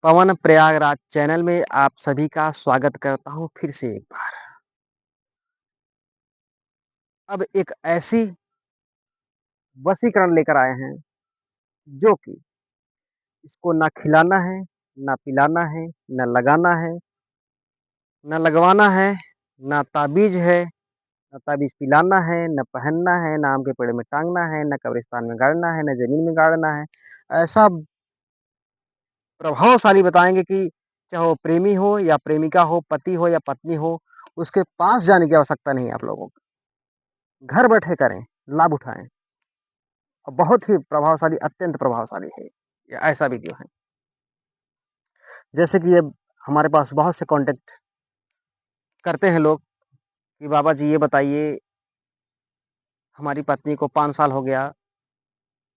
पवन Prayagraj channel में आप सभी का स्वागत करता हूँ फिर से एक बार। अब एक ऐसी वशीकरण लेकर आए हैं जो कि इसको ना खिलाना है, ना पिलाना है, ना लगाना है, ना लगवाना है, ना ताबीज़ है, ना ताबीज़ पिलाना है, ना पहनना है, ना आम के पेड़ में टाँगना है, ना कब्रिस्तान में गाड़ना है, ना ज़मीन में गाड़ना है। ऐसा प्रभावशाली बताएँगे कि चाहे वो प्रेमी हो या प्रेमिका हो, पति हो या पत्नी हो, उसके पास जाने की आवश्यकता नहीं है आप लोगों को। घर बैठे करें, लाभ उठाएँ। और बहुत ही प्रभावशाली, अत्यंत प्रभावशाली है। ये ऐसा वीडियो है। जैसे कि अब हमारे पास बहुत से कॉन्टैक्ट करते हैं लोग कि बाबा जी ये बताइए, हमारी पत्नी को 5 साल हो गया,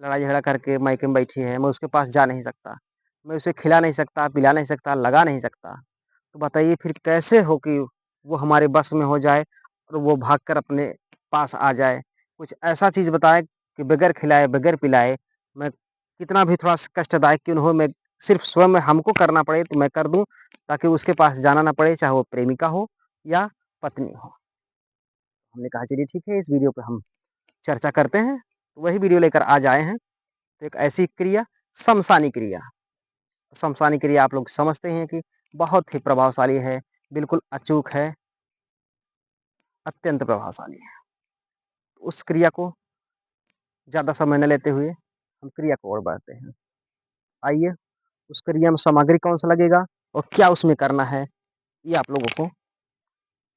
लड़ाई-झगड़ा करके मायके में बैठी है, मैं उसके पास जा नहीं सकता। मैं उसे खिला नहीं सकता, पिला नहीं सकता, लगा नहीं सकता। तो बताइए फिर कैसे हो कि वो हमारे बस में हो जाए और वो भागकर अपने पास आ जाए? कुछ ऐसा चीज़ बताएँ कि बगैर खिलाए, बगैर पिलाए मैं कितना भी थोड़ा-सा कष्टदायक क्यों न हो, मैं सिर्फ़ स्वयं में हमको करना पड़े तो मैं कर दूँ, ताकि उसके पास जाना ना पड़े, चाहे वो प्रेमिका हो या पत्नी हो। हमने कहा चलिए ठीक है, इस वीडियो पे हम चर्चा करते हैं। तो वही वीडियो लेकर आज आए हैं। तो एक ऐसी क्रिया, शमसानी क्रिया। शमसानी क्रिया आप लोग समझते हैं कि बहुत ही प्रभावशाली है, बिल्कुल अचूक है, अत्यंत प्रभावशाली है। उस क्रिया को ज़्यादा समय न लेते हुए हम क्रिया को और बढ़ाते हैं। आइए, उस क्रिया में सामग्री कौन-सा लगेगा और क्या उसमें करना है, ये आप लोगों को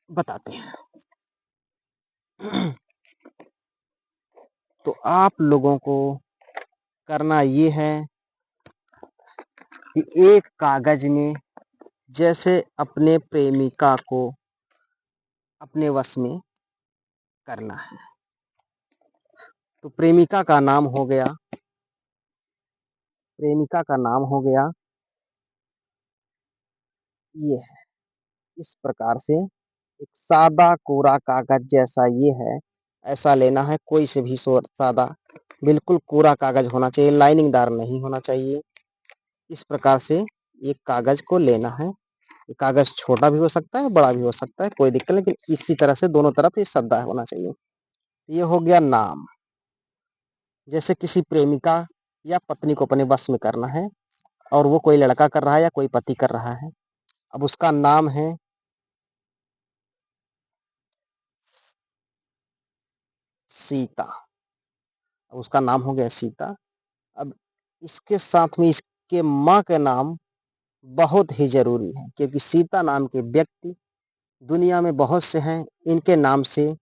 बताते हैं। तो आप लोगों को करना ये है कि एक कागज़ में जैसे अपने प्रेमिका को अपने वश में करना है। तो प्रेमिका का नाम हो गया ये है, इस प्रकार से एक सादा कोरा कागज़ जैसा ये है, ऐसा लेना है, कोई से भी सादा बिल्कुल कोरा कागज़ होना चाहिए, लाइनिंगदार नहीं होना चाहिए। इस प्रकार से एक कागज़ को लेना है। ये कागज़ छोटा भी हो सकता है, बड़ा भी हो सकता है, कोई दिक्कत नहीं, लेकिन इसी तरह से दोनों तरफ ये सद्दा होना चाहिए। ये हो गया नाम, जैसे किसी प्रेमिका या पत्नी को अपने वश में करना है और वो कोई लड़का कर रहा है या कोई पति कर रहा है। अब उसका नाम है सीता, अब उसका नाम हो गया सीता। अब इसके साथ में इसके माँ का नाम बहुत ही ज़रूरी है, क्योंकि सीता नाम के व्यक्ति दुनिया में बहुत से हैं, इनके नाम से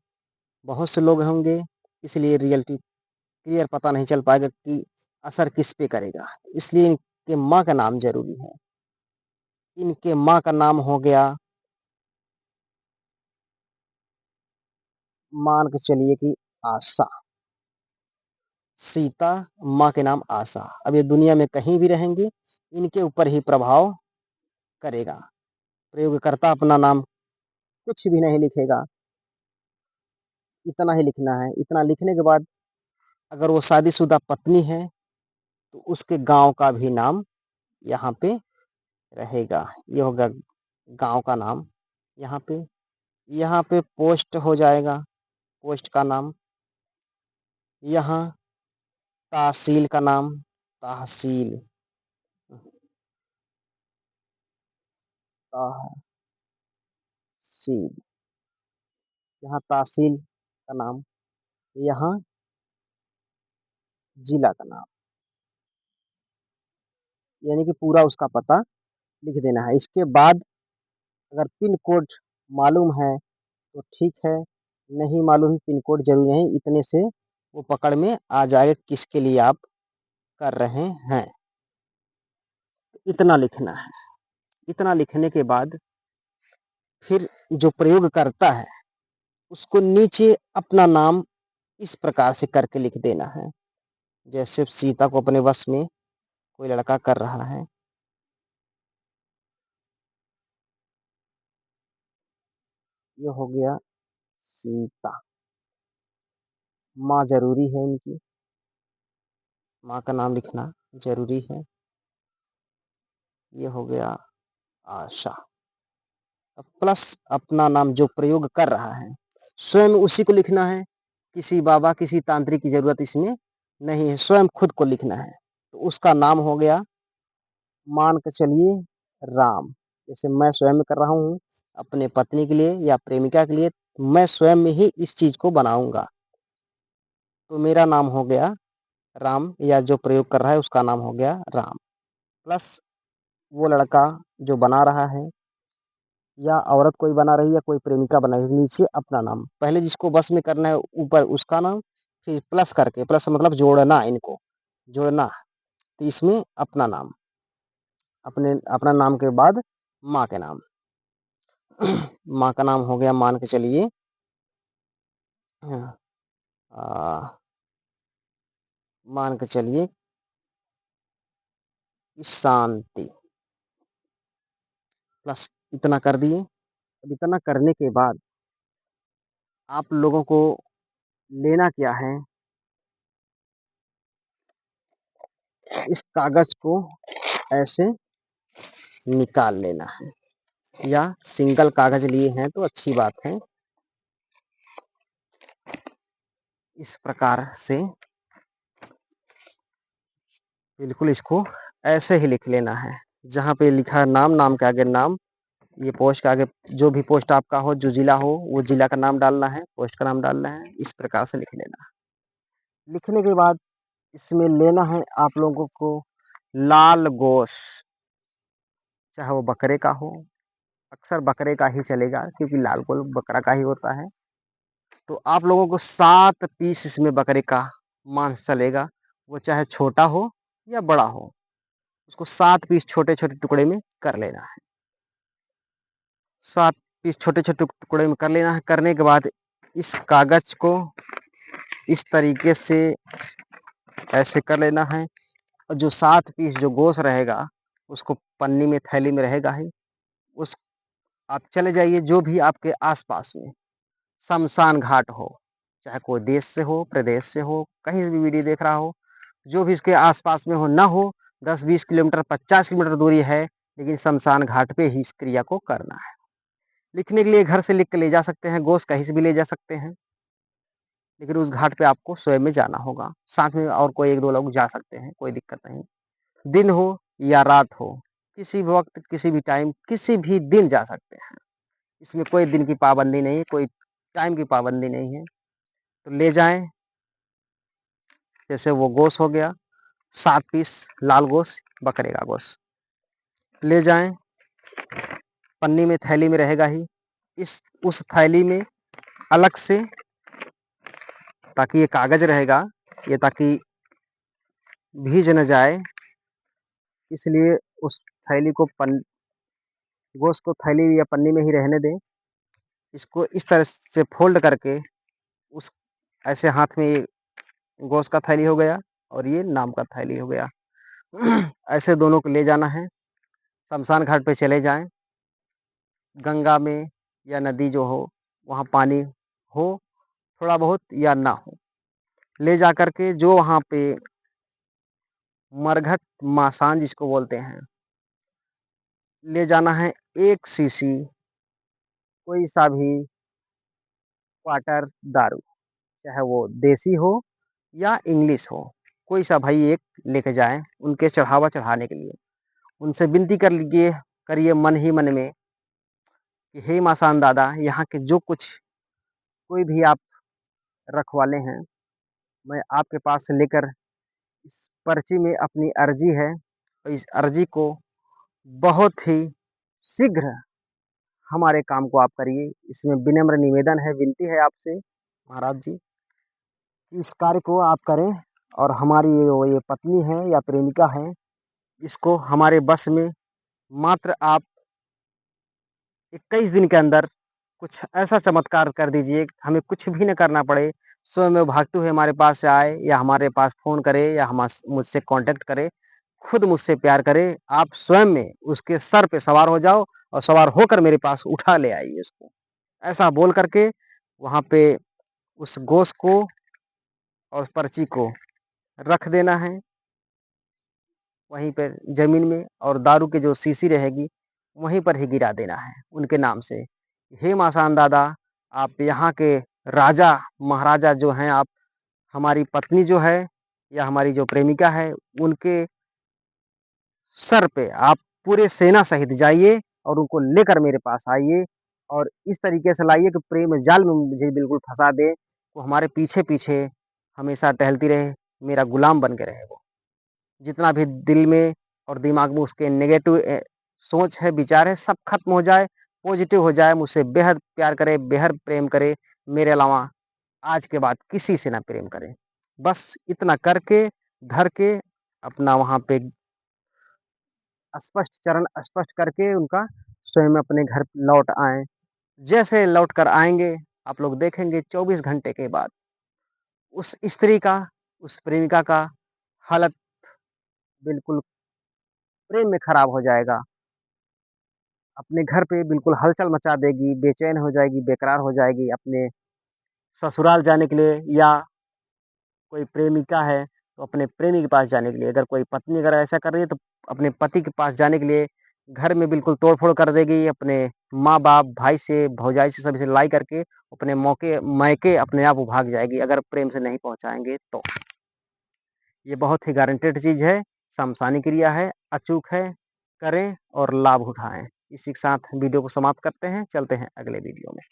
बहुत से लोग होंगे, इसलिए रियलिटी क्लियर पता नहीं चल पाएगा कि असर किस पे करेगा, इसलिए इनके माँ का नाम ज़रूरी है। इनके माँ का नाम हो गया, मान के चलिए कि आशा। सीता, माँ के नाम आशा। अब ये दुनिया में कहीं भी रहेंगी, इनके ऊपर ही प्रभाव करेगा। प्रयोगकर्ता अपना नाम कुछ भी नहीं लिखेगा, इतना ही लिखना है। इतना लिखने के बाद अगर वो शादीशुदा पत्नी है, तो उसके गाँव का भी नाम यहाँ पे रहेगा। ये होगा गाँव का नाम यहाँ पे। यहाँ पे पोस्ट हो जाएगा, पोस्ट का नाम। यहाँ तहसील का नाम, तहसील। तहसील, यहाँ तहसील का नाम, यहाँ जिला का नाम, यानी कि पूरा उसका पता लिख देना है। इसके बाद अगर पिन कोड मालूम है तो ठीक है, नहीं मालूम पिन कोड ज़रूरी नहीं, इतने से वो पकड़ में आ जाएगा किसके लिए आप कर रहे हैं। इतना लिखना है। इतना लिखने के बाद फिर जो प्रयोग करता है, उसको नीचे अपना नाम इस प्रकार से करके लिख देना है। जैसे सीता को अपने वश में कोई लड़का कर रहा है, ये हो गया सीता। माँ ज़रूरी है इनकी, माँ का नाम लिखना ज़रूरी है। ये हो गया आशा। अब प्लस अपना नाम जो प्रयोग कर रहा है, स्वयं उसी को लिखना है, किसी बाबा, किसी तांत्रिक की ज़रूरत इसमें नहीं है, स्वयं खुद को लिखना है। तो उसका नाम हो गया, मान के चलिए राम। जैसे मैं स्वयं कर रहा हूँ, अपने पत्नी के लिए या प्रेमिका के लिए, मैं स्वयं में ही इस चीज़ को बनाऊँगा। तो मेरा नाम हो गया राम, या जो प्रयोग कर रहा है उसका नाम हो गया राम। प्लस वो लड़का जो बना रहा है या औरत कोई बना रही है या कोई प्रेमिका बना रही है, नीचे अपना नाम। पहले जिसको बस में करना है ऊपर उसका नाम, फिर प्लस करके, प्लस मतलब जोड़ना, इनको जोड़ना। तो इसमें अपना नाम, अपना नाम के बाद माँ के नाम। माँ का नाम हो गया, मान के चलिए, आ, मान के चलिए कि शांति। प्लस इतना कर दिए। अब इतना करने के बाद आप लोगों को लेना क्या है, इस कागज को ऐसे निकाल लेना है, या सिंगल कागज लिए हैं तो अच्छी बात है। इस प्रकार से बिल्कुल इसको ऐसे ही लिख लेना है। जहाँ पे लिखा है नाम, नाम के आगे नाम, ये पोस्ट के आगे जो भी पोस्ट आपका हो, जो जिला हो वो जिला का नाम डालना है, पोस्ट का नाम डालना है, इस प्रकार से लिख लेना है। लिखने के बाद इसमें लेना है आप लोगों को लाल गोश्त, चाहे वो बकरे का हो, अक्सर बकरे का ही चलेगा क्योंकि लाल गोश्त बकरा का ही होता है। तो आप लोगों को 7 पीस इसमें बकरे का मांस चलेगा, वो चाहे छोटा हो या बड़ा हो, उसको 7 पीस छोटे-छोटे टुकड़े में कर लेना है। 7 पीस छोटे-छोटे टुकड़े में कर लेना है। करने के बाद इस कागज को इस तरीके से ऐसे कर लेना है, और जो 7 पीस जो गोश्त रहेगा, उसको पन्नी में, थैली में रहेगा ही। उस आप चले जाइए जो भी आपके आस-पास में शमशान घाट हो, चाहे कोई देश से हो, प्रदेश से हो, कहीं से भी वीडियो देख रहा हो, जो भी इसके आस-पास में हो, ना हो 10-20 किलोमीटर, 50 किलोमीटर दूरी है, लेकिन शमशान घाट पे ही इस क्रिया को करना है। लिखने के लिए घर से लिख के ले जा सकते हैं, गोश्त कहीं से भी ले जा सकते हैं, लेकिन उस घाट पे आपको स्वयं में जाना होगा। साथ में और कोई 1-2 लोग जा सकते हैं, कोई दिक्कत नहीं। दिन हो या रात हो, किसी भी वक़्त, किसी भी टाइम, किसी भी दिन जा सकते हैं। इसमें कोई दिन की पाबंदी नहीं है, कोई टाइम की पाबंदी नहीं है। तो ले जाएँ, जैसे वो गोश्त हो गया 7 पीस लाल गोश्त, बकरे का गोश्त। ले जाएँ, पन्नी में, थैली में रहेगा ही। इस उस थैली में अलग से, ताकि ये कागज़ रहेगा, ये ताकि भीज न जाए, इसलिए उस थैली को गोश्त को थैली या पन्नी में ही रहने दें। इसको इस तरह से फ़ोल्ड करके उस ऐसे हाथ में, ये गोश्त का थैली हो गया और ये नाम का थैली हो गया। ऐसे दोनों को ले जाना है, शमशान घाट पे चले जाएँ, गंगा में या नदी जो हो, वहाँ पानी हो थोड़ा बहुत या ना हो, ले जाकर के जो वहाँ पे मरघट मसान जिसको बोलते हैं, ले जाना है 1 सीसी कोई सा भी क्वार्टर दारू, चाहे वो देसी हो या इंग्लिश हो, कोई सा भाई एक लेके जाएँ, उनके चढ़ावा चढ़ाने के लिए। उनसे विनती कर लीजिए, करिए मन ही मन में कि हे मसान दादा, यहाँ के जो कुछ कोई भी आप रखवाले हैं, मैं आपके पास से लेकर इस पर्ची में अपनी अर्ज़ी है, और इस अर्ज़ी को बहुत ही शीघ्र हमारे काम को आप करिए। इसमें विनम्र निवेदन है, विनती है आपसे महाराज जी, कि इस कार्य को आप करें, और हमारी ये पत्नी है या प्रेमिका है, इसको हमारे बस में मात्र आप 21 दिन के अंदर कुछ ऐसा चमत्कार कर दीजिए, हमें कुछ भी ना करना पड़े, स्वयं वो भागते हुए हमारे पास से आए, या हमारे पास फ़ोन करे, या मुझसे कॉन्टैक्ट करे, खुद मुझसे प्यार करे, आप स्वयं में उसके सर पे सवार हो जाओ और सवार होकर मेरे पास उठा ले आइए उसको। ऐसा बोल कर के वहाँ पे उस गोश्त को और पर्ची को रख देना है। वहीं पे ज़मीन में और दारू की जो शीशी रहेगी, वहीं पर ही गिरा देना है उनके नाम से। हे मासान दादा, आप यहाँ के राजा, महाराजा जो हैं आप, हमारी पत्नी जो है या हमारी जो प्रेमिका है, उनके सर पे आप पूरे सेना सहित जाइए और उनको लेकर मेरे पास आइए और इस तरीके से लाइए कि प्रेम जाल में मुझे बिल्कुल फँसा दे, वो हमारे पीछे-पीछे हमेशा टहलती रहे, मेरा गुलाम बन के रहे वो। जितना भी दिल में और दिमाग में उसके नेगेटिव सोच है, विचार है, सब खत्म हो जाए, पॉज़िटिव हो जाए, मुझसे बेहद प्यार करे, बेहद प्रेम करे, मेरे अलावा आज के बाद किसी से ना प्रेम करे। बस इतना करके, धर के अपना वहाँ पे स्पष्ट चरण स्पष्ट करके उनका स्वयं अपने घर लौट आएँ। जैसे लौट कर आएँगे, आप लोग देखेंगे 24 घंटे के बाद उस स्त्री का, उस प्रेमिका का हालत बिल्कुल प्रेम में खराब हो जाएगा। अपने घर पे बिल्कुल हलचल मचा देगी, बेचैन हो जाएगी, बेकरार हो जाएगी, अपने ससुराल जाने के लिए या कोई प्रेमिका है, तो अपने प्रेमी के पास जाने के लिए, अगर कोई पत्नी अगर ऐसा कर रही है, तो अपने पति के पास जाने के लिए घर में बिल्कुल तोड़-फोड़ कर देगी, अपने माँ-बाप, भाई से, भौजाई से सभी से लड़ाई करके अपने मायके अपने आप वो भाग जाएगी, अगर प्रेम से नहीं पहुँचाएँगे तो। ये बहुत ही गारंटेड चीज़ है, शमशानी क्रिया है, अचूक है, करें और लाभ उठाएँ। इसी के साथ वीडियो को समाप्त करते हैं, चलते हैं अगले वीडियो में।